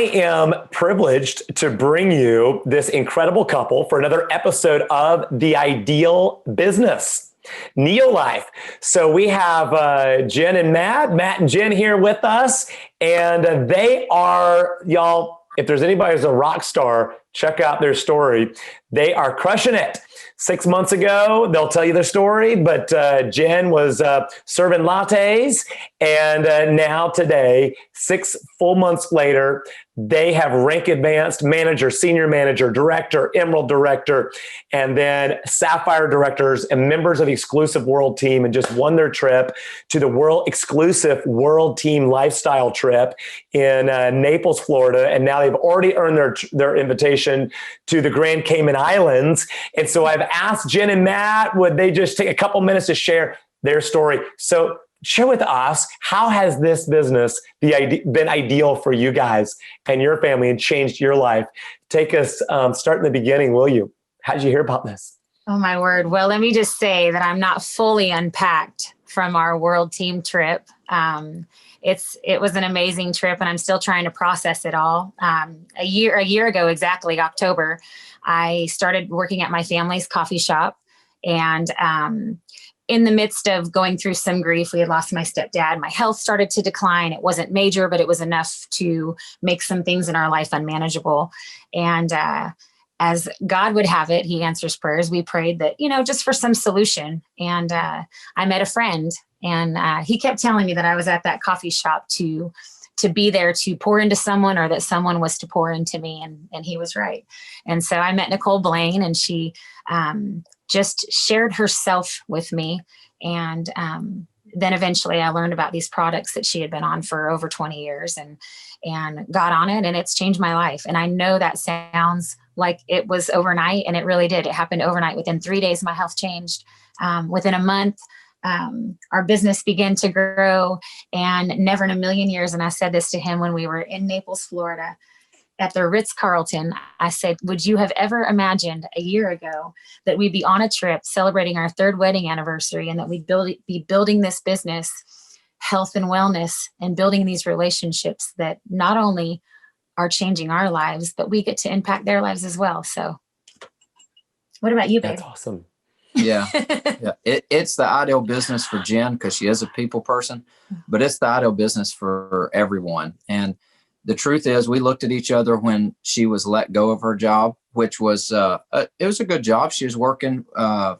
am privileged to bring you this incredible couple for another episode of The Ideal Business, Neolife. So we have Jen and Matt and Jen here with us, and they are, y'all, if there's anybody who's a rock star, check out their story. They are crushing it. 6 months ago, they'll tell you their story, but Jen was serving lattes, and now today, 6 full months later, they have rank advanced manager, senior manager, director, emerald director, and then sapphire directors and members of the exclusive world team, and just won their trip to the world exclusive world team lifestyle trip in Naples, Florida. And now they've already earned their invitation to the Grand Cayman Islands. And so I've asked Jen and Matt, would they just take a couple minutes to share their story? So share with us, how has this business been ideal for you guys and your family and changed your life? Take us, start in the beginning, will you? How did you hear about this? Oh, my word. Well, let me just say that I'm not fully unpacked from our world team trip. It was an amazing trip, and I'm still trying to process it all. A year ago, exactly October, I started working at my family's coffee shop, and in the midst of going through some grief, we had lost my stepdad. My health started to decline. It wasn't major, but it was enough to make some things in our life unmanageable. And as God would have it, he answers prayers. We prayed that, just for some solution. And I met a friend, and he kept telling me that I was at that coffee shop to be there to pour into someone, or that someone was to pour into me. And he was right. And so I met Nicole Blaine, and she just shared herself with me. And then eventually I learned about these products that she had been on for over 20 years and got on it, and it's changed my life. And I know that sounds like it was overnight, and it really did. It happened overnight. Within 3 days, my health changed. Within a month, our business began to grow, and never in a million years. And I said this to him when we were in Naples, Florida, at the Ritz-Carlton. I said, would you have ever imagined a year ago that we'd be on a trip celebrating our 3rd wedding anniversary, and that we'd be building this business, health and wellness, and building these relationships that not only are changing our lives, but we get to impact their lives as well. So what about you, babe? That's awesome. Yeah. It's the ideal business for Jen because she is a people person, but it's the ideal business for everyone. And the truth is, we looked at each other when she was let go of her job, which was, it was a good job. She was working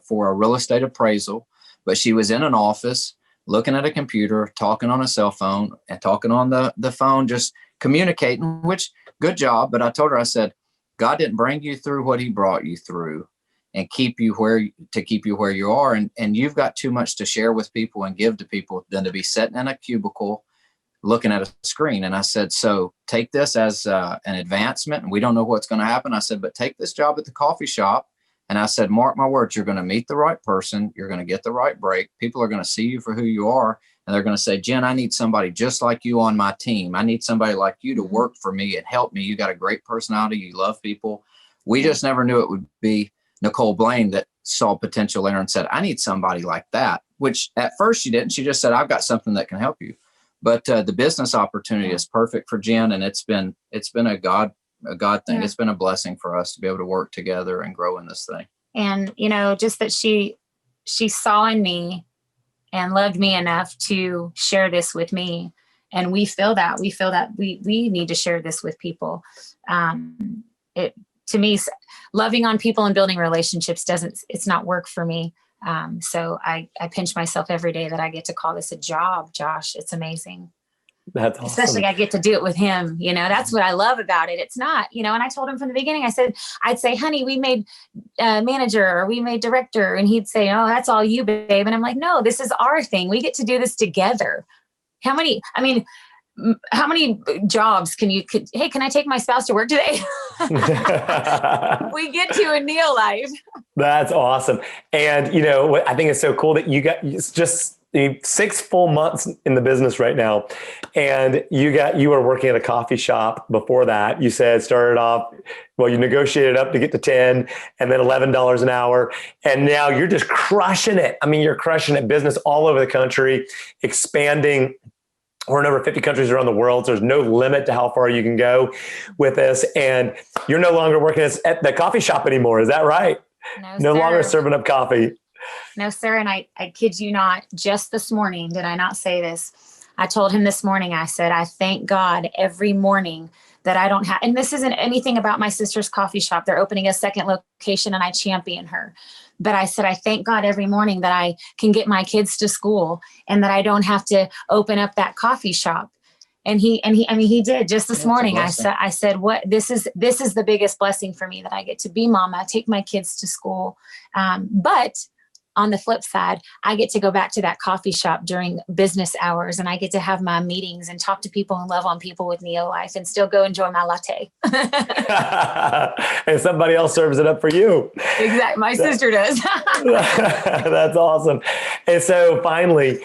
for a real estate appraisal, but she was in an office looking at a computer, talking on a cell phone, and talking on the phone, just communicating, which good job. But I told her, I said, God didn't bring you through what he brought you through and keep you where you are. And you've got too much to share with people and give to people than to be sitting in a cubicle looking at a screen. And I said, so take this as an advancement, and we don't know what's going to happen. I said, but take this job at the coffee shop. And I said, mark my words, you're going to meet the right person. You're going to get the right break. People are going to see you for who you are. And they're going to say, Jen, I need somebody just like you on my team. I need somebody like you to work for me and help me. You got a great personality. You love people. We just never knew it would be Nicole Blaine that saw potential there and said, I need somebody like that, which at first she didn't. She just said, I've got something that can help you. But the business opportunity is perfect for Jen. And it's been a God thing. Yeah. It's been a blessing for us to be able to work together and grow in this thing. And, just that she saw in me and loved me enough to share this with me. And we feel that we need to share this with people. To me, loving on people and building relationships it's not work for me. So I pinch myself every day that I get to call this a job, Josh. It's amazing. That's awesome. Especially I get to do it with him. That's what I love about it. It's not, and I told him from the beginning, I'd say, honey, we made manager or we made director. And he'd say, oh, that's all you, babe. And I'm like, no, this is our thing. We get to do this together. How many jobs hey, can I take my spouse to work today? We get to a Neolife. That's awesome. And what I think is so cool that it's just 6 full months in the business right now. And you were working at a coffee shop before that. You said started off, you negotiated up to get to 10 and then $11 an hour. And now you're just crushing it. I mean, you're crushing it, business all over the country, expanding We're in over 50 countries around the world. So there's no limit to how far you can go with this. And you're no longer working at the coffee shop anymore. Is that right? No longer serving up coffee. No, sir. And I kid you not, just this morning, did I not say this? I told him this morning, I said, I thank God every morning that I don't have, and this isn't anything about my sister's coffee shop. They're opening a second location and I champion her. But I said, I thank God every morning that I can get my kids to school and that I don't have to open up that coffee shop. And he did just this morning. I said, what, this is the biggest blessing for me, that I get to be mama, take my kids to school. But on the flip side, I get to go back to that coffee shop during business hours, and I get to have my meetings and talk to people and love on people with Neolife and still go enjoy my latte. And somebody else serves it up for you. Exactly. My sister does. That's awesome. And so finally,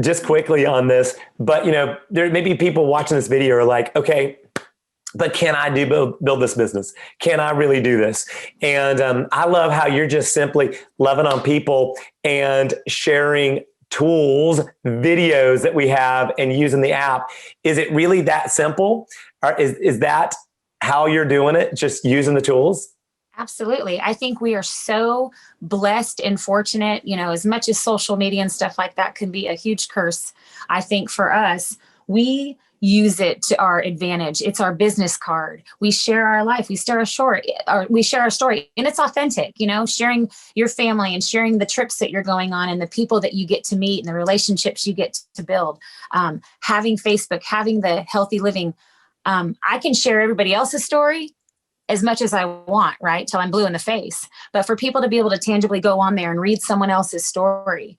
just quickly on this, but there may be people watching this video are like, okay, but can I build this business? Can I really do this? And I love how you're just simply loving on people and sharing tools, videos that we have and using the app. Is it really that simple? Or is that how you're doing it? Just using the tools? Absolutely. I think we are so blessed and fortunate, as much as social media and stuff like that can be a huge curse. I think for us, we use it to our advantage. It's our business card. We share our life. We share our story, and it's authentic, sharing your family and sharing the trips that you're going on and the people that you get to meet and the relationships you get to build. Having Facebook, having the healthy living. I can share everybody else's story as much as I want, right? Till I'm blue in the face. But for people to be able to tangibly go on there and read someone else's story,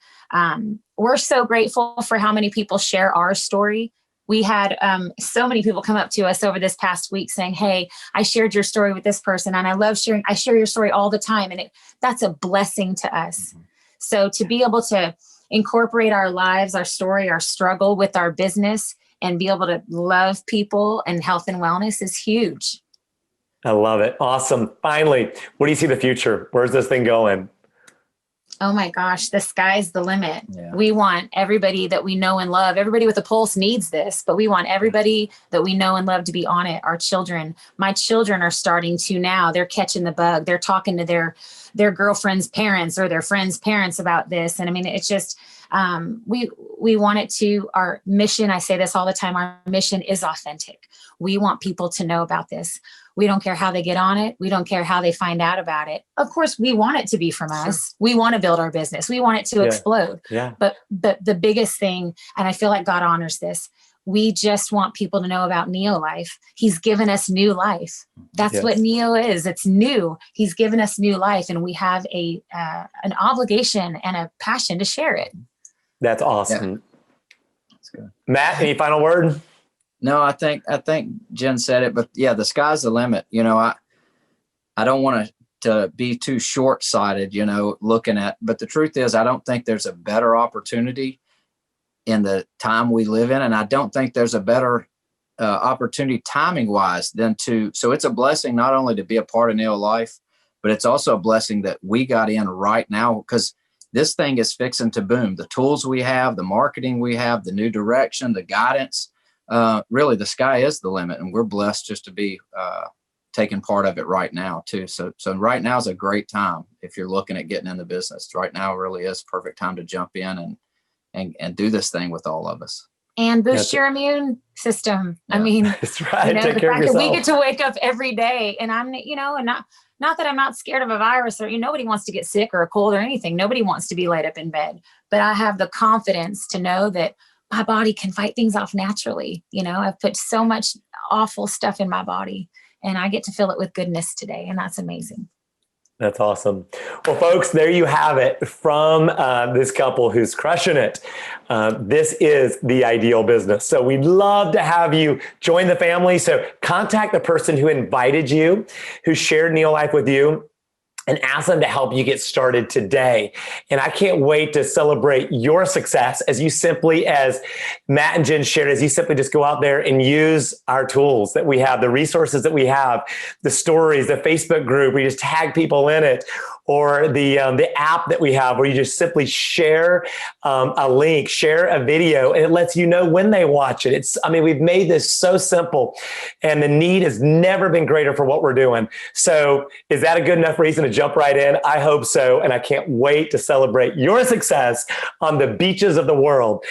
we're so grateful for how many people share our story. We had so many people come up to us over this past week saying, hey, I shared your story with this person and I love sharing. I share your story all the time. And that's a blessing to us. Mm-hmm. So to be able to incorporate our lives, our story, our struggle with our business and be able to love people and health and wellness is huge. I love it. Awesome. Finally, what do you see the future? Where's this thing going? Oh my gosh, the sky's the limit. Yeah. We want everybody that we know and love. Everybody with a pulse needs this, but we want everybody that we know and love to be on it. Our children, my children are starting to now. They're catching the bug. They're talking to their girlfriend's parents or their friends' parents about this. And I mean, it's just, we want it to, our mission, I say this all the time, our mission is authentic. We want people to know about this. We don't care how they get on it. We don't care how they find out about it. Of course, we want it to be from us. We want to build our business. We want it to explode. Yeah. But the biggest thing, and I feel like God honors this, we just want people to know about Neolife. He's given us new life. That's what Neo is. It's new. He's given us new life, and we have an obligation and a passion to share it. That's awesome. Yeah. That's good. Matt, any final word? No, I think Jen said it, but yeah, the sky's the limit. I don't want to be too short-sighted, looking at, but the truth is, I don't think there's a better opportunity in the time we live in. And I don't think there's a better opportunity timing wise so it's a blessing not only to be a part of Neolife, but it's also a blessing that we got in right now, because this thing is fixing to boom. The tools we have, the marketing we have, the new direction, the guidance, really the sky is the limit, and we're blessed just to be taking part of it right now too. So right now is a great time if you're looking at getting in the business. Right now really is perfect time to jump in and do this thing with all of us. And boost your immune system. Yeah. I mean, that's right. The Take care fact of yourself. that we get to wake up every day, and I'm, and not that I'm not scared of a virus, or nobody wants to get sick or a cold or anything. Nobody wants to be laid up in bed, but I have the confidence to know that my body can fight things off naturally. I've put so much awful stuff in my body, and I get to fill it with goodness today. And that's amazing. That's awesome. Well, folks, there you have it from this couple who's crushing it. This is the ideal business. So we'd love to have you join the family. So contact the person who invited you, who shared Neolife with you, and ask them to help you get started today. And I can't wait to celebrate your success as you simply, as Matt and Jen shared, as you simply just go out there and use our tools that we have, the resources that we have, the stories, the Facebook group, we just tag people in it, or the app that we have where you just simply share a link, share a video, and it lets you know when they watch it. We've made this so simple, and the need has never been greater for what we're doing. So is that a good enough reason to jump right in? I hope so. And I can't wait to celebrate your success on the beaches of the world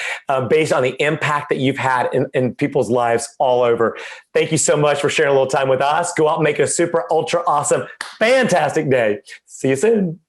based on the impact that you've had in people's lives all over. Thank you so much for sharing a little time with us. Go out and make a super, ultra awesome, fantastic day. See you soon.